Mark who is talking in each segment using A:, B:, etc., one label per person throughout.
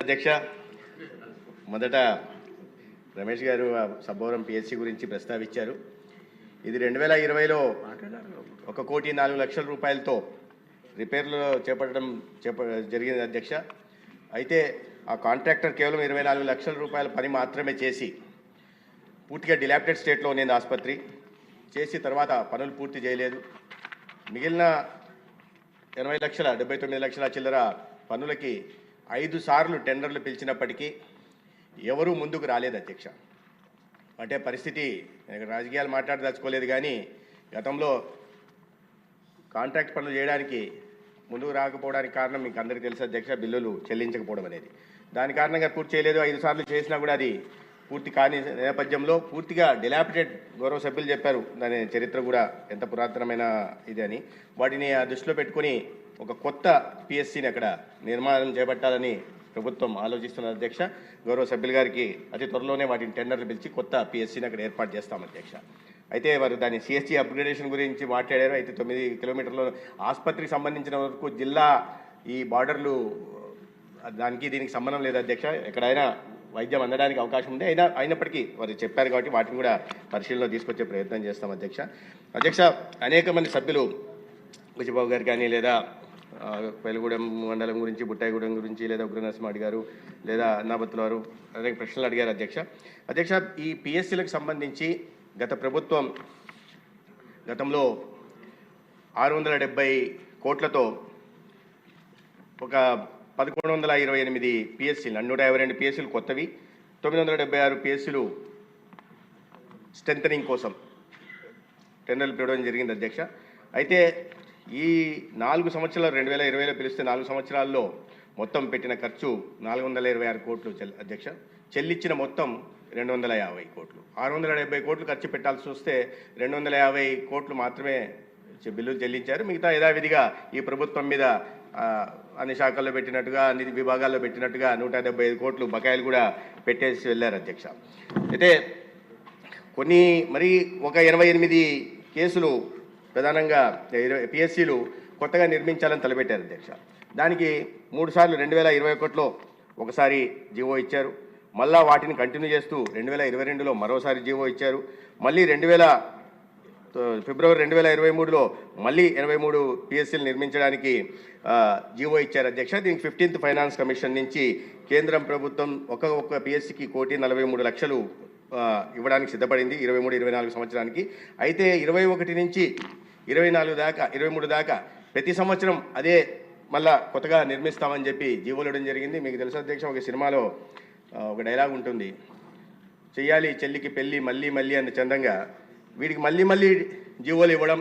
A: అధ్యక్ష, మొదట రమేష్ గారు సబ్బవరం పిఎస్సి గురించి ప్రస్తావించారు. ఇది 2020లో 1,04,00,000 రూపాయలతో రిపేర్లు చేపట్టడం జరిగింది అధ్యక్ష. అయితే ఆ కాంట్రాక్టర్ కేవలం 24 లక్షల రూపాయల పని మాత్రమే చేసి పూర్తిగా డిలాప్టెడ్ స్టేట్లో ఉంది ఆసుపత్రి. చేసి తర్వాత పనులు పూర్తి చేయలేదు. మిగిలిన 80 లక్షల 79 లక్షల చిల్లర పనులకి 5 సార్లు టెండర్లు పిలిచినప్పటికీ ఎవరూ ముందుకు రాలేదు అధ్యక్ష. అంటే పరిస్థితి, రాజకీయాలు మాట్లాడదలుచుకోలేదు కానీ గతంలో కాంట్రాక్ట్ పనులు చేయడానికి ముందుకు రాకపోవడానికి కారణం మీకు అందరికీ తెలుసు అధ్యక్ష, బిల్లులు చెల్లించకపోవడం అనేది. దాని కారణంగా పూర్తి చేయలేదు. 5 సార్లు చేసినా కూడా అది పూర్తి కాని నేపథ్యంలో పూర్తిగా డిలాపిటెడ్, గౌరవ సభ్యులు చెప్పారు దాని చరిత్ర కూడా ఎంత పురాతనమైన ఇది అని. వాటిని దృష్టిలో పెట్టుకుని ఒక కొత్త పిఎస్సిని అక్కడ నిర్మాణం చేపట్టాలని ప్రభుత్వం ఆలోచిస్తున్న అధ్యక్ష. గౌరవ సభ్యుల గారికి అతి త్వరలోనే వాటిని టెండర్లు పిలిచి కొత్త పిఎస్సిని అక్కడ ఏర్పాటు చేస్తాం అధ్యక్ష. అయితే వారు దాని సిఎస్టీ అప్గ్రేడేషన్ గురించి మాట్లాడారు. అయితే 9 కిలోమీటర్ల ఆసుపత్రికి సంబంధించిన వరకు జిల్లా ఈ బార్డర్లు దానికి దీనికి సంబంధం లేదు అధ్యక్ష. ఎక్కడైనా వైద్యం అందడానికి అవకాశం ఉంది. అయినప్పటికీ వారు చెప్పారు కాబట్టి వాటిని కూడా పరిశీలనలో తీసుకొచ్చే ప్రయత్నం చేస్తాం అధ్యక్ష. అనేక మంది సభ్యులు బుచ్చిబాబు గారు కానీ, లేదా వెలుగూడెం మండలం గురించి, బుట్టాయిగూడెం గురించి, లేదా ఉగ్రనరసింహారెడ్డి గారు, లేదా అన్నాబత్తుల వారు అనేక ప్రశ్నలు అడిగారు అధ్యక్ష. ఈ పిఎస్సీలకు సంబంధించి గత ప్రభుత్వం గతంలో 670 కోట్లతో ఒక 1128 పిఎస్సీలు, 152 పిఎస్సీలు కొత్తవి, 976 పిఎస్సీలు స్ట్రెంథనింగ్ కోసం టెండర్లు పిలవడం జరిగింది అధ్యక్ష. అయితే ఈ 4 సంవత్సరాలు 2020లో పిలిస్తే 4 సంవత్సరాల్లో మొత్తం పెట్టిన ఖర్చు 426 కోట్లు అధ్యక్ష. చెల్లించిన మొత్తం 250 కోట్లు. 670 కోట్లు ఖర్చు పెట్టాల్సి వస్తే 250 కోట్లు మాత్రమే బిల్లులు చెల్లించారు. మిగతా యథావిధిగా ఈ ప్రభుత్వం మీద అన్ని శాఖల్లో పెట్టినట్టుగా, అన్ని విభాగాల్లో పెట్టినట్టుగా 175 కోట్లు బకాయిలు కూడా పెట్టేసి వెళ్ళారు అధ్యక్ష. అయితే ఒక 88 కేసులు ప్రధానంగా పిఎస్సీలు కొత్తగా నిర్మించాలని తలపెట్టారు అధ్యక్ష. దానికి 3 సార్లు 2021లో ఒకసారి జీవో ఇచ్చారు. మళ్ళా వాటిని కంటిన్యూ చేస్తూ 2022లో మరోసారి జీవో ఇచ్చారు. మళ్ళీ ఫిబ్రవరి 2023లో మళ్ళీ 83 పిఎస్సీలు నిర్మించడానికి జీవో ఇచ్చారు అధ్యక్ష. దీనికి 15th ఫైనాన్స్ కమిషన్ నుంచి కేంద్రం ప్రభుత్వం ఒక్క పిఎస్సీకి 1,43,00,000 ఇవ్వడానికి సిద్ధపడింది 23-24 సంవత్సరానికి. అయితే 21 నుంచి 23 దాకా ప్రతి సంవత్సరం అదే మళ్ళా కొత్తగా నిర్మిస్తామని చెప్పి జీవోలు ఇవ్వడం జరిగింది. మీకు తెలుసు అధ్యక్ష, ఒక సినిమాలో ఒక డైలాగ్ ఉంటుంది, చెయ్యాలి చెల్లికి పెళ్ళి మళ్ళీ మళ్ళీ అన్న చందంగా వీడికి మళ్ళీ జీవోలు ఇవ్వడం,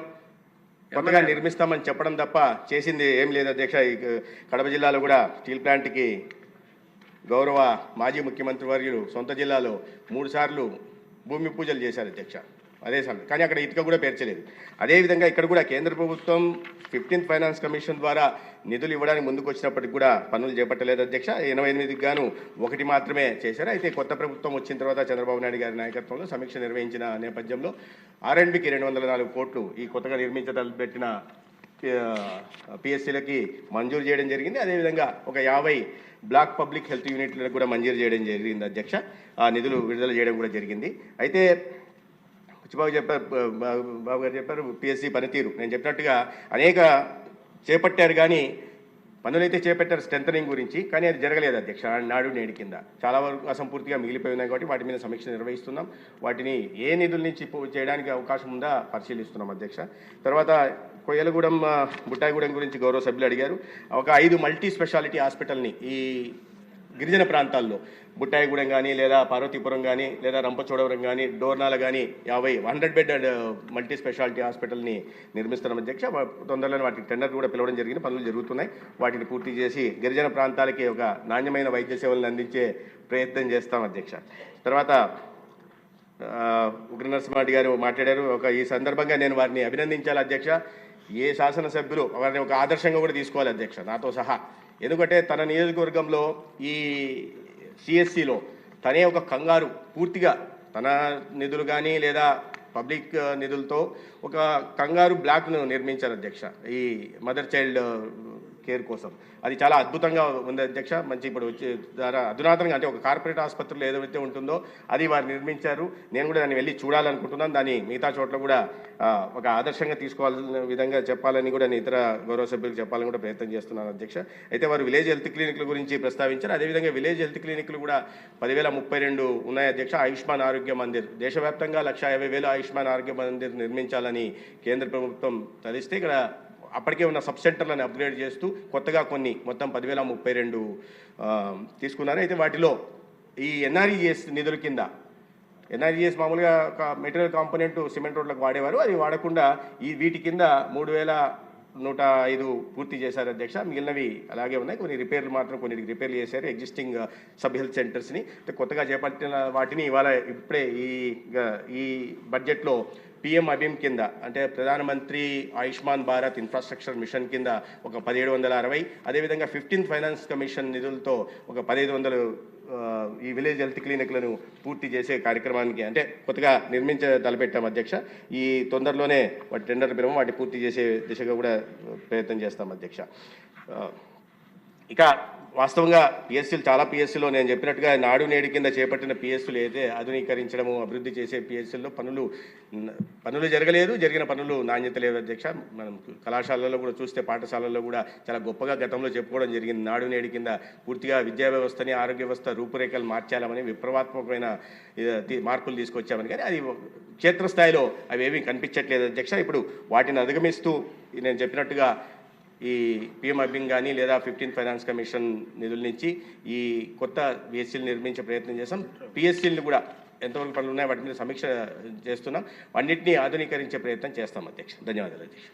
A: కొత్తగా నిర్మిస్తామని చెప్పడం తప్ప చేసింది ఏం లేదు అధ్యక్ష. ఈ కడప జిల్లాలో కూడా స్టీల్ ప్లాంట్కి గౌరవ మాజీ ముఖ్యమంత్రి వర్యులు సొంత జిల్లాలో 3 సార్లు భూమి పూజలు చేశారు అధ్యక్ష. అదే సమయం కానీ అక్కడ ఇటుక కూడా పేర్చలేదు. అదేవిధంగా ఇక్కడ కూడా కేంద్ర ప్రభుత్వం 15th ఫైనాన్స్ కమిషన్ ద్వారా నిధులు ఇవ్వడానికి ముందుకు వచ్చినప్పటికి కూడా పనులు చేపట్టలేదు అధ్యక్ష. 88కి గాను 1 మాత్రమే చేశారు. అయితే కొత్త ప్రభుత్వం వచ్చిన తర్వాత చంద్రబాబు నాయుడు గారి నాయకత్వంలో సమీక్ష నిర్వహించిన నేపథ్యంలో R&Bకి 204 కోట్లు ఈ కొత్తగా నిర్మించబెట్టిన పిఎస్సీలకి మంజూరు చేయడం జరిగింది. అదేవిధంగా ఒక 50 బ్లాక్ పబ్లిక్ హెల్త్ యూనిట్లకు కూడా మంజూరు చేయడం జరిగింది అధ్యక్ష. ఆ నిధులు విడుదల చేయడం కూడా జరిగింది. అయితే బాబు గారు చెప్పారు పిఎస్సీ పనితీరు. నేను చెప్పినట్టుగా అనేక చేపట్టారు కానీ పనులైతే చేపట్టారు స్ట్రెంథనింగ్ గురించి, కానీ అది జరగలేదు అధ్యక్ష. నాడు నేడు కింద చాలా వరకు అసంపూర్తిగా మిగిలిపోయి ఉన్నాయి కాబట్టి వాటి మీద సమీక్ష నిర్వహిస్తున్నాం. వాటిని ఏ నిధుల నుంచి చేయడానికి అవకాశం ఉందా పరిశీలిస్తున్నాం అధ్యక్ష. తర్వాత కొయ్యలగూడెం, బుట్టాయిగూడెం గురించి గౌరవ సభ్యులు అడిగారు. ఒక 5 మల్టీ స్పెషాలిటీ హాస్పిటల్ని ఈ గిరిజన ప్రాంతాల్లో బుట్టాయిగూడెం కానీ, లేదా పార్వతీపురం కానీ, లేదా రంపచోడవరం కానీ, డోర్నాల కానీ 100 బెడ్ మల్టీ స్పెషాలిటీ హాస్పిటల్ని నిర్మిస్తున్నాం అధ్యక్ష. తొందరలోనే వాటికి టెండర్ కూడా పిలవడం జరిగింది. పనులు జరుగుతున్నాయి. వాటిని పూర్తి చేసి గిరిజన ప్రాంతాలకి ఒక నాణ్యమైన వైద్య సేవలను అందించే ప్రయత్నం చేస్తాం అధ్యక్ష. తర్వాత ఉగ్రనరసింహారెడ్డి గారు మాట్లాడారు. ఈ సందర్భంగా నేను వారిని అభినందించాలి అధ్యక్ష. ఏ శాసనసభ్యులు వారిని ఒక ఆదర్శంగా కూడా తీసుకోవాలి అధ్యక్ష, నాతో సహా. ఎందుకంటే తన నియోజకవర్గంలో ఈ సిఎస్సిలో తనే ఒక కంగారు పూర్తిగా తన నిధులు కానీ లేదా పబ్లిక్ నిధులతో ఒక కంగారు బ్లాక్ను నిర్మించారు అధ్యక్ష. ఈ మదర్ చైల్డ్ కేర్ కోసం. అది చాలా అద్భుతంగా ఉంది అధ్యక్ష. మంచి ఇప్పుడు వచ్చే ద్వారా అధునాతనంగా అంటే ఒక కార్పొరేట్ ఆసుపత్రిలో ఏదైతే ఉంటుందో అది వారు నిర్మించారు. నేను కూడా దాన్ని వెళ్ళి చూడాలనుకుంటున్నాను. దాన్ని మిగతా చోట్ల కూడా ఒక ఆదర్శంగా తీసుకోవాల్సిన విధంగా చెప్పాలని కూడా నేను ఇతర గౌరవ సభ్యులకు చెప్పాలని కూడా ప్రయత్నం చేస్తున్నాను అధ్యక్ష. అయితే వారు విలేజ్ హెల్త్ క్లినిక్ల గురించి ప్రస్తావించారు. అదేవిధంగా విలేజ్ హెల్త్ క్లినిక్లు కూడా 10,032 ఉన్నాయి అధ్యక్ష. ఆయుష్మాన్ ఆరోగ్య మందిర్ దేశవ్యాప్తంగా 150,000 ఆయుష్మాన్ ఆరోగ్య మందిర్ నిర్మించాలని కేంద్ర ప్రభుత్వం తలిస్తే ఇక్కడ అప్పటికే ఉన్న సబ్ సెంటర్లను అప్గ్రేడ్ చేస్తూ కొత్తగా కొన్ని మొత్తం 10,032 తీసుకున్నారు. అయితే వాటిలో ఈ ఎన్ఆర్ఈఎస్ నిధుల కింద ఎన్ఆర్ఈఎస్ మామూలుగా ఒక మెటీరియల్ కాంపోనెంట్ సిమెంట్ రోడ్లకు వాడేవారు. అది వాడకుండా వీటి కింద 3,105 పూర్తి చేశారు అధ్యక్ష. మిగిలినవి అలాగే ఉన్నాయి. కొన్ని రిపేర్లు మాత్రం కొన్నిటికి రిపేర్లు చేశారు ఎగ్జిస్టింగ్ సబ్ హెల్త్ సెంటర్స్ని. కొత్తగా చేపట్టిన వాటిని ఇప్పుడే ఈ బడ్జెట్లో పిఎం అభిమ్ కింద అంటే ప్రధానమంత్రి ఆయుష్మాన్ భారత్ ఇన్ఫ్రాస్ట్రక్చర్ మిషన్ కింద ఒక 1,760, అదేవిధంగా 15th ఫైనాన్స్ కమిషన్ నిధులతో ఒక 1,500 ఈ విలేజ్ హెల్త్ క్లినిక్లను పూర్తి చేసే కార్యక్రమానికి అంటే కొత్తగా తలపెట్టాం అధ్యక్ష. ఈ తొందరలోనే వాటి టెండర్ పిలవం వాటి పూర్తి చేసే దిశగా కూడా ప్రయత్నం చేస్తాం అధ్యక్ష. ఇక వాస్తవంగా పిఎస్సీలు చాలా పిఎస్సీలో నేను చెప్పినట్టుగా నాడు నేడు కింద చేపట్టిన పిఎస్సీలు అయితే ఆధునీకరించడము అభివృద్ధి చేసే పిఎస్సీల్లో పనులు జరగలేదు. జరిగిన పనులు నాణ్యత లేదు అధ్యక్ష. మనం కళాశాలల్లో కూడా చూస్తే పాఠశాలల్లో కూడా చాలా గొప్పగా గతంలో చెప్పుకోవడం జరిగింది. నాడు నేడు కింద పూర్తిగా విద్యా వ్యవస్థని ఆరోగ్య వ్యవస్థ రూపురేఖలు మార్చాలని విప్లవాత్మకమైన మార్పులు తీసుకొచ్చామని, కానీ అది క్షేత్రస్థాయిలో అవి ఏమీ కనిపించట్లేదు అధ్యక్ష. ఇప్పుడు వాటిని అధిగమిస్తూ నేను చెప్పినట్టుగా ఈ పిఎం అభిమ్ కానీ లేదా 15th ఫైనాన్స్ కమిషన్ నిధుల నుంచి ఈ కొత్త పిఎస్సీలు నిర్మించే ప్రయత్నం చేస్తాం. పిఎస్సీలు కూడా ఎంతవరకు పనులు ఉన్నాయో వాటి మీద సమీక్ష చేస్తున్నాం. అన్నింటినీ ఆధునీకరించే ప్రయత్నం చేస్తాం అధ్యక్ష. ధన్యవాదాలు అధ్యక్ష.